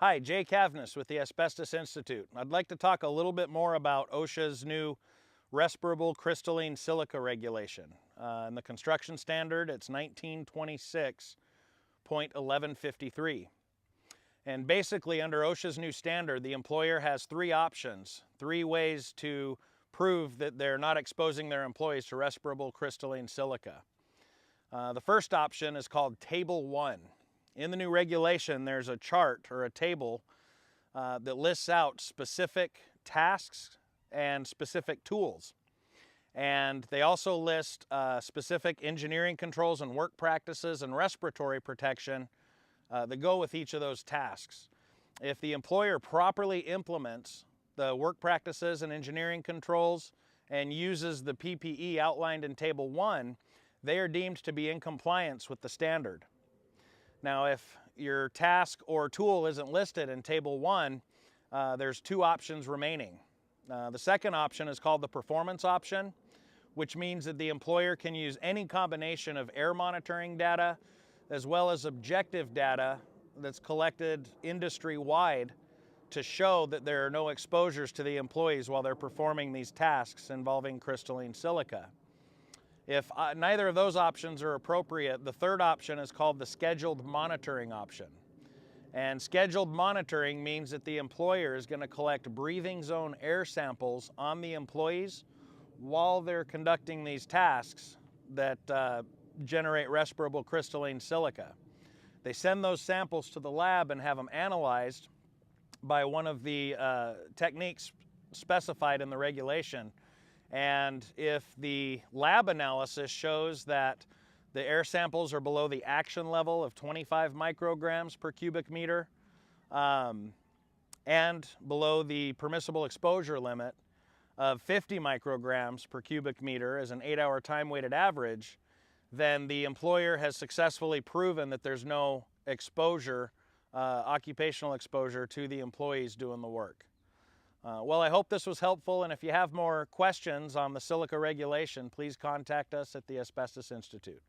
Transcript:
Hi, Jay Cavness with the Asbestos Institute. I'd like to talk a little bit more about OSHA's new Respirable Crystalline Silica regulation. In the construction standard, it's 1926.1153. And basically, under OSHA's new standard, the employer has three options, three ways to prove that they're not exposing their employees to respirable crystalline silica. The first option is called Table 1. In the new regulation, there's a chart or a table that lists out specific tasks and specific tools. And they also list specific engineering controls and work practices and respiratory protection that go with each of those tasks. If the employer properly implements the work practices and engineering controls and uses the PPE outlined in Table 1, they are deemed to be in compliance with the standard. Now, if your task or tool isn't listed in Table 1, there's two options remaining. The second option is called the performance option, which means that the employer can use any combination of air monitoring data as well as objective data that's collected industry-wide to show that there are no exposures to the employees while they're performing these tasks involving crystalline silica. If neither of those options are appropriate, the third option is called the scheduled monitoring option. And scheduled monitoring means that the employer is going to collect breathing zone air samples on the employees while they're conducting these tasks that generate respirable crystalline silica. They send those samples to the lab and have them analyzed by one of the techniques specified in the regulation. And if the lab analysis shows that the air samples are below the action level of 25 micrograms per cubic meter and below the permissible exposure limit of 50 micrograms per cubic meter as an 8-hour time-weighted average, then the employer has successfully proven that there's no exposure, occupational exposure to the employees doing the work. Well, I hope this was helpful, and if you have more questions on the silica regulation, please contact us at the Asbestos Institute.